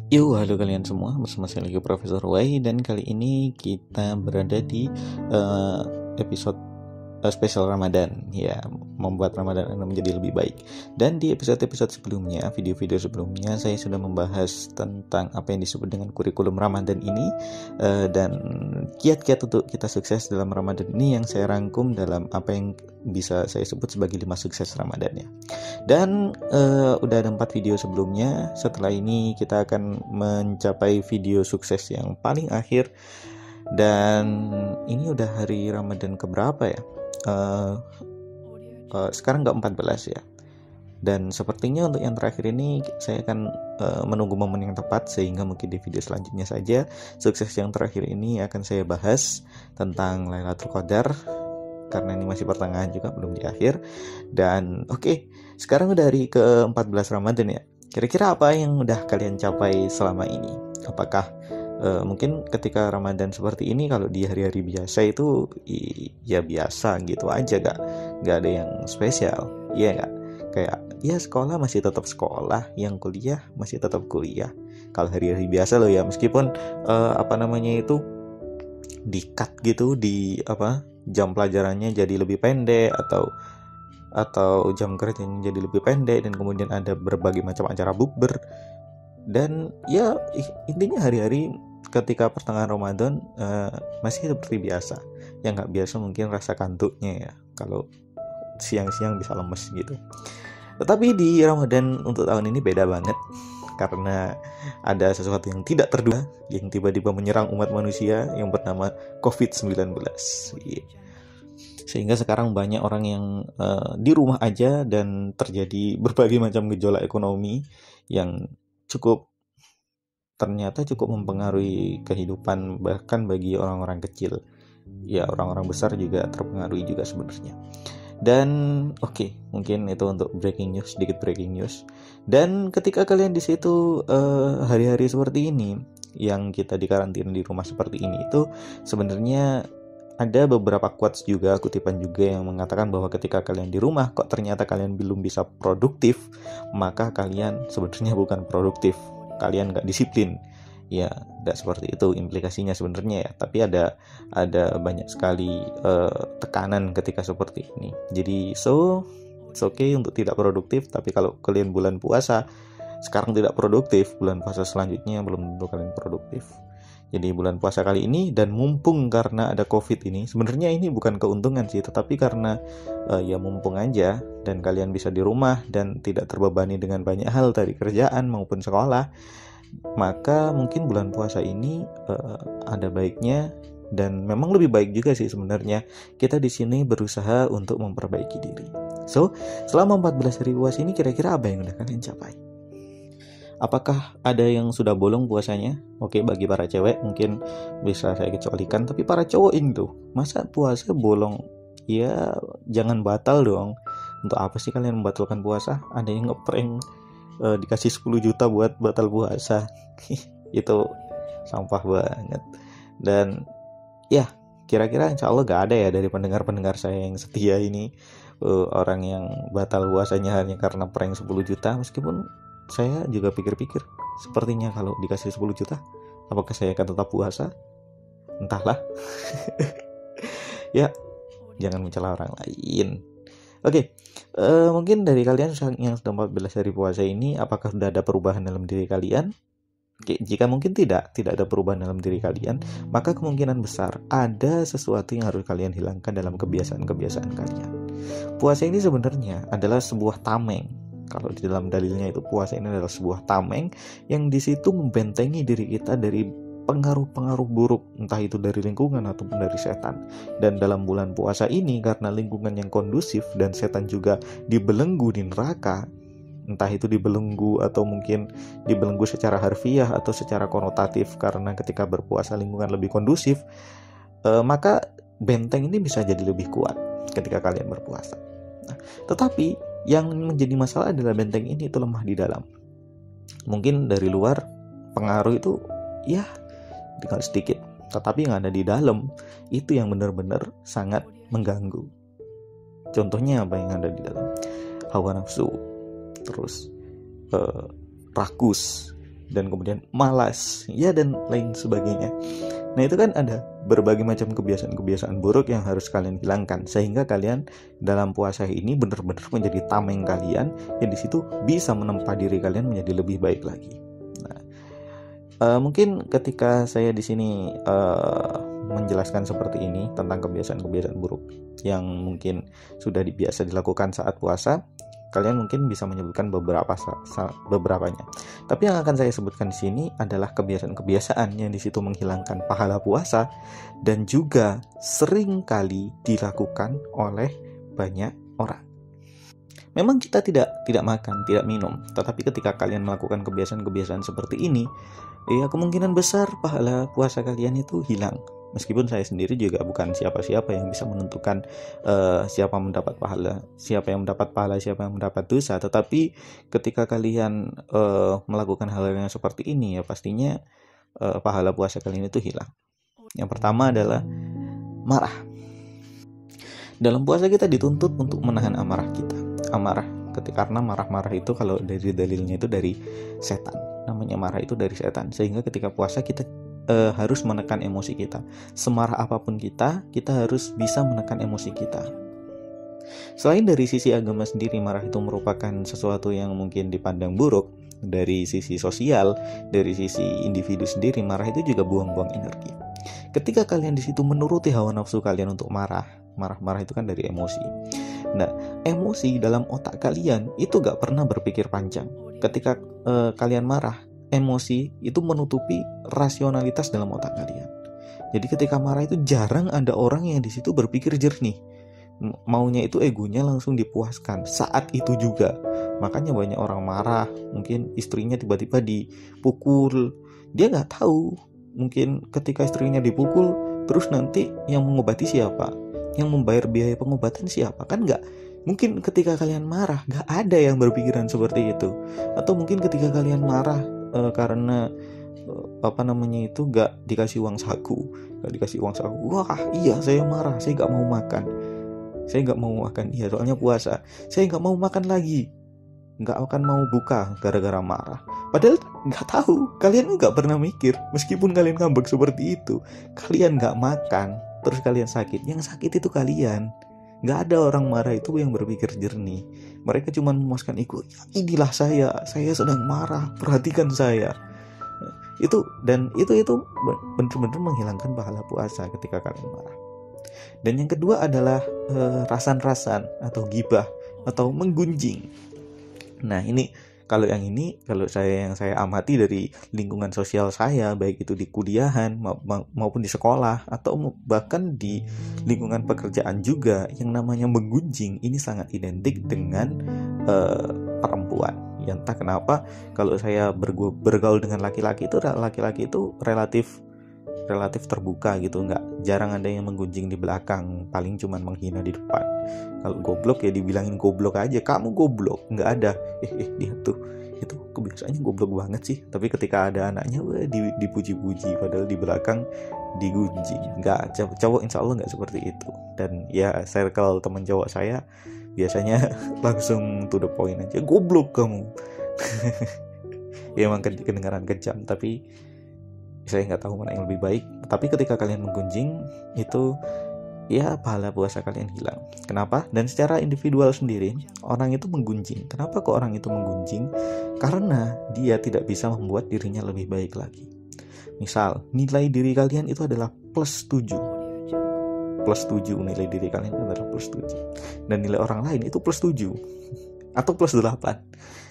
Yo, halo kalian semua, bersama saya lagi Profesor Y, dan kali ini kita berada di episode spesial Ramadan, ya, membuat Ramadan Anda menjadi lebih baik. Dan di episode-episode sebelumnya, video-video sebelumnya, saya sudah membahas tentang apa yang disebut dengan kurikulum Ramadan ini, dan kiat-kiat untuk kita sukses dalam Ramadan ini yang saya rangkum dalam apa yang bisa saya sebut sebagai 5 sukses Ramadan, ya. Dan udah ada 4 video sebelumnya. Setelah ini kita akan mencapai video sukses yang paling akhir. Dan ini udah hari Ramadan keberapa ya? Sekarang nggak 14 ya. Dan sepertinya untuk yang terakhir ini saya akan menunggu momen yang tepat, sehingga mungkin di video selanjutnya saja. Sukses yang terakhir ini akan saya bahas tentang Lailatul Qadar, karena ini masih pertengahan juga, belum di akhir. Dan oke, sekarang udah hari ke-14 Ramadan ya. Kira-kira apa yang udah kalian capai selama ini? Apakah mungkin ketika Ramadan seperti ini, kalau di hari-hari biasa itu ya biasa gitu aja, gak ada yang spesial, iya gak? Kayak ya sekolah masih tetap sekolah, yang kuliah masih tetap kuliah. Kalau hari-hari biasa loh ya, meskipun di-cut gitu, jam pelajarannya jadi lebih pendek, atau jam kerjanya jadi lebih pendek, dan kemudian ada berbagai macam acara bukber. Dan ya intinya hari-hari ketika pertengahan Ramadan masih seperti biasa. Yang nggak biasa mungkin rasa kantuknya ya, kalau siang-siang bisa lemes gitu. Tetapi di Ramadan untuk tahun ini beda banget, karena ada sesuatu yang tidak terduga yang tiba-tiba menyerang umat manusia yang bernama COVID-19. Sehingga sekarang banyak orang yang di rumah aja, dan terjadi berbagai macam gejolak ekonomi yang ternyata cukup mempengaruhi kehidupan, bahkan bagi orang-orang kecil. Ya, orang-orang besar juga terpengaruhi juga sebenarnya. Dan oke, mungkin itu untuk sedikit breaking news. Dan ketika kalian di situ hari-hari seperti ini, yang kita dikarantina di rumah seperti ini, itu sebenarnya ada beberapa quotes juga, kutipan juga, yang mengatakan bahwa ketika kalian di rumah kok ternyata kalian belum bisa produktif, maka kalian sebenarnya bukan produktif, kalian gak disiplin. Ya, gak seperti itu implikasinya sebenarnya ya, tapi ada banyak sekali tekanan ketika seperti ini. Jadi it's okay untuk tidak produktif, tapi kalau kalian bulan puasa sekarang tidak produktif, bulan puasa selanjutnya belum tentu kalian produktif. Jadi bulan puasa kali ini, dan mumpung karena ada COVID ini, sebenarnya ini bukan keuntungan sih, tetapi karena ya mumpung aja, dan kalian bisa di rumah dan tidak terbebani dengan banyak hal dari kerjaan maupun sekolah, maka mungkin bulan puasa ini ada baiknya, dan memang lebih baik juga sih sebenarnya, kita di sini berusaha untuk memperbaiki diri. So, selama 14 hari puasa ini kira-kira apa yang udah kalian capai? Apakah ada yang sudah bolong puasanya? Oke, bagi para cewek mungkin bisa saya kecualikan, tapi para cowok ini tuh, masa puasa bolong? Ya, jangan batal dong. Untuk apa sih kalian membatalkan puasa? Ada yang ngeprank dikasih 10 juta buat batal puasa. Itu sampah banget. Dan ya, kira-kira insya Allah gak ada ya dari pendengar-pendengar saya yang setia ini orang yang batal puasanya hanya karena prank 10 juta. Meskipun saya juga pikir-pikir, sepertinya kalau dikasih 10 juta, apakah saya akan tetap puasa? Entahlah. Ya, jangan mencela orang lain. Oke, mungkin dari kalian yang sudah 14 hari puasa ini, apakah sudah ada perubahan dalam diri kalian? Oke, jika mungkin tidak ada perubahan dalam diri kalian, maka kemungkinan besar ada sesuatu yang harus kalian hilangkan dalam kebiasaan-kebiasaan kalian. Puasa ini sebenarnya adalah sebuah tameng. Kalau di dalam dalilnya itu, puasa ini adalah sebuah tameng yang di situ membentengi diri kita dari pengaruh-pengaruh buruk, entah itu dari lingkungan ataupun dari setan. Dan dalam bulan puasa ini, karena lingkungan yang kondusif dan setan juga dibelenggu di neraka, entah itu dibelenggu atau mungkin dibelenggu secara harfiah atau secara konotatif, karena ketika berpuasa lingkungan lebih kondusif, maka benteng ini bisa jadi lebih kuat ketika kalian berpuasa. Nah, tetapi yang menjadi masalah adalah benteng ini itu lemah di dalam. Mungkin dari luar pengaruh itu ya tinggal sedikit, tetapi yang ada di dalam itu yang benar-benar sangat mengganggu. Contohnya apa yang ada di dalam? Hawa nafsu, terus rakus, dan kemudian malas, ya dan lain sebagainya. Nah itu kan ada berbagai macam kebiasaan-kebiasaan buruk yang harus kalian hilangkan, sehingga kalian dalam puasa ini benar-benar menjadi tameng kalian, yang di situ bisa menempa diri kalian menjadi lebih baik lagi. Nah, mungkin ketika saya di sini menjelaskan seperti ini tentang kebiasaan-kebiasaan buruk yang mungkin sudah biasa dilakukan saat puasa, kalian mungkin bisa menyebutkan beberapanya. Tapi yang akan saya sebutkan di sini adalah kebiasaan-kebiasaan yang di situ menghilangkan pahala puasa dan juga sering kali dilakukan oleh banyak orang. Memang kita tidak makan, tidak minum, tetapi ketika kalian melakukan kebiasaan-kebiasaan seperti ini, ya kemungkinan besar pahala puasa kalian itu hilang. Meskipun saya sendiri juga bukan siapa-siapa yang bisa menentukan siapa yang mendapat pahala, siapa yang mendapat dosa. Tetapi ketika kalian melakukan hal yang seperti ini, ya pastinya pahala puasa kalian itu hilang. Yang pertama adalah marah. Dalam puasa kita dituntut untuk menahan amarah kita. Amarah, karena marah-marah itu kalau dari dalilnya itu dari setan. Namanya marah itu dari setan. Sehingga ketika puasa kita harus menekan emosi kita. Semarah apapun kita harus bisa menekan emosi kita. Selain dari sisi agama sendiri, marah itu merupakan sesuatu yang mungkin dipandang buruk. Dari sisi sosial, dari sisi individu sendiri, marah itu juga buang-buang energi. Ketika kalian di situ menuruti hawa nafsu kalian untuk marah itu kan dari emosi. Nah, emosi dalam otak kalian itu gak pernah berpikir panjang. Ketika kalian marah, emosi itu menutupi rasionalitas dalam otak kalian. Jadi ketika marah itu jarang ada orang yang di situ berpikir jernih. Maunya itu egonya langsung dipuaskan saat itu juga. Makanya banyak orang marah, mungkin istrinya tiba-tiba dipukul. Dia nggak tahu, mungkin ketika istrinya dipukul, terus nanti yang mengobati siapa? Yang membayar biaya pengobatan siapa? Kan nggak. Mungkin ketika kalian marah, nggak ada yang berpikiran seperti itu. Atau mungkin ketika kalian marah karena nggak dikasih uang saku, wah iya saya marah, saya nggak mau makan, iya soalnya puasa, saya nggak mau makan lagi, nggak akan mau buka gara-gara marah. Padahal nggak tahu, kalian nggak pernah mikir, meskipun kalian ngambek seperti itu, kalian nggak makan terus kalian sakit, yang sakit itu kalian. Nggak ada orang marah itu yang berpikir jernih. Mereka cuma memuaskan ego. Ya, inilah saya sedang marah, perhatikan saya. Itu benar-benar menghilangkan pahala puasa ketika kalian marah. Dan yang kedua adalah rasan-rasan atau gibah atau menggunjing. Nah, kalau yang saya amati dari lingkungan sosial saya, baik itu di kuliahan maupun di sekolah atau bahkan di lingkungan pekerjaan juga, yang namanya menggunjing ini sangat identik dengan perempuan. Ya entah kenapa kalau saya bergaul dengan laki-laki itu relatif terbuka gitu, jarang ada yang menggunjing di belakang, paling cuman menghina di depan. Kalau goblok ya dibilangin goblok aja, kamu goblok, nggak ada dia tuh itu kebiasaannya goblok banget sih. Tapi ketika ada anaknya dipuji-puji, padahal di belakang digunjing. Nggak, cowok insya Allah nggak seperti itu. Dan ya circle teman cowok saya biasanya langsung to the point aja, goblok kamu. Ya emang kedengaran kejam, tapi saya nggak tahu mana yang lebih baik. Tapi ketika kalian menggunjing itu ya pahala puasa kalian hilang. Kenapa? Dan secara individual sendiri orang itu menggunjing. Kenapa kok orang itu menggunjing? Karena dia tidak bisa membuat dirinya lebih baik lagi. Misal nilai diri kalian itu adalah plus 7 nilai diri kalian adalah plus 7, dan nilai orang lain itu plus 7 atau plus 8.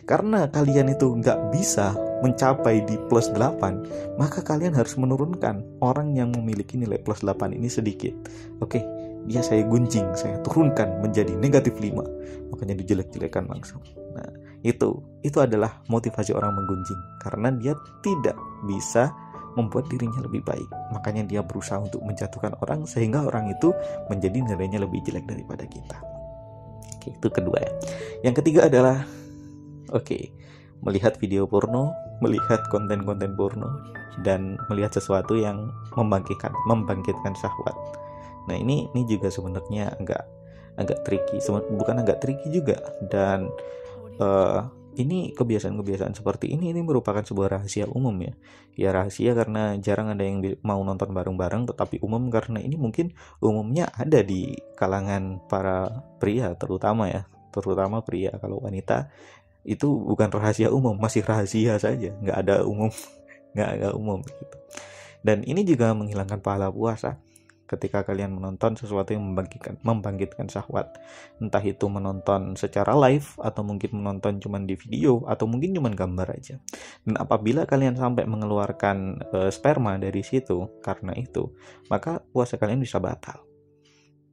Karena kalian itu nggak bisa mencapai di plus 8, maka kalian harus menurunkan orang yang memiliki nilai plus 8 ini sedikit. Oke, dia saya gunjing, saya turunkan menjadi negatif 5, makanya dijelek-jelekan langsung. Nah, itu adalah motivasi orang menggunjing, karena dia tidak bisa membuat dirinya lebih baik. Makanya dia berusaha untuk menjatuhkan orang sehingga orang itu menjadi nilainya lebih jelek daripada kita. Oke, itu kedua ya. Yang ketiga adalah melihat video porno, melihat konten-konten porno, dan melihat sesuatu yang membangkitkan syahwat. Nah, ini juga sebenarnya agak tricky, bukan agak tricky juga, dan ini kebiasaan-kebiasaan seperti ini merupakan sebuah rahasia umum ya. Ya rahasia karena jarang ada yang mau nonton bareng-bareng, tetapi umum karena ini mungkin umumnya ada di kalangan para pria terutama ya. Terutama pria, kalau wanita itu bukan rahasia umum, masih rahasia saja, nggak ada umum, nggak umum gitu. Dan ini juga menghilangkan pahala puasa. Ketika kalian menonton sesuatu yang membangkitkan syahwat, entah itu menonton secara live atau mungkin menonton cuman di video atau mungkin cuman gambar aja. Dan apabila kalian sampai mengeluarkan sperma dari situ karena itu, maka puasa kalian bisa batal.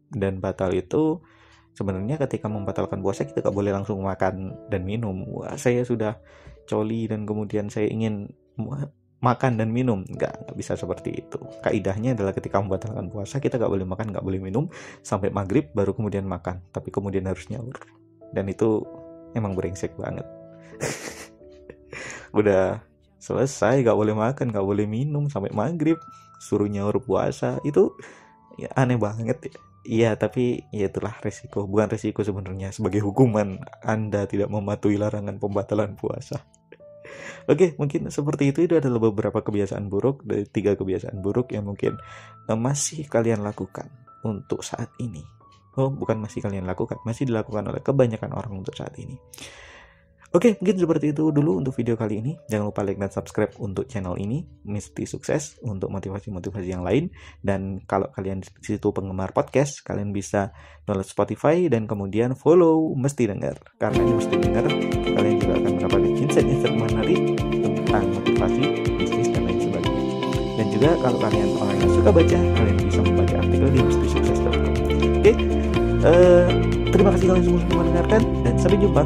Dan batal itu sebenarnya ketika membatalkan puasa kita gak boleh langsung makan dan minum. Wah, saya sudah coli dan kemudian saya ingin makan dan minum, nggak bisa seperti itu. Kaidahnya adalah ketika membatalkan puasa kita nggak boleh makan, nggak boleh minum sampai maghrib baru kemudian makan, tapi kemudian harus nyaur, dan itu emang brengsek banget. Udah selesai nggak boleh makan, nggak boleh minum sampai maghrib, suruh nyaur puasa, itu ya aneh banget ya. Iya, tapi ya itulah resiko, bukan resiko sebenarnya, sebagai hukuman Anda tidak mematuhi larangan pembatalan puasa. Oke, mungkin seperti itu adalah beberapa kebiasaan buruk, dari 3 kebiasaan buruk yang mungkin masih kalian lakukan untuk saat ini. Oh, bukan masih kalian lakukan, masih dilakukan oleh kebanyakan orang untuk saat ini. Oke, mungkin seperti itu dulu untuk video kali ini. Jangan lupa like dan subscribe untuk channel ini, Mesti Sukses, untuk motivasi-motivasi yang lain. Dan kalau kalian di situ penggemar podcast, kalian bisa download Spotify dan kemudian follow Mesti Dengar. Karena ini Mesti Dengar, kalian juga akan mendapatkan insight-insight menarik tentang motivasi, bisnis, dan lain sebagainya. Dan juga kalau kalian orang yang suka baca, kalian bisa membaca artikel di mestisukses.com. Oke, terima kasih kalian semua sudah mendengarkan dan sampai jumpa.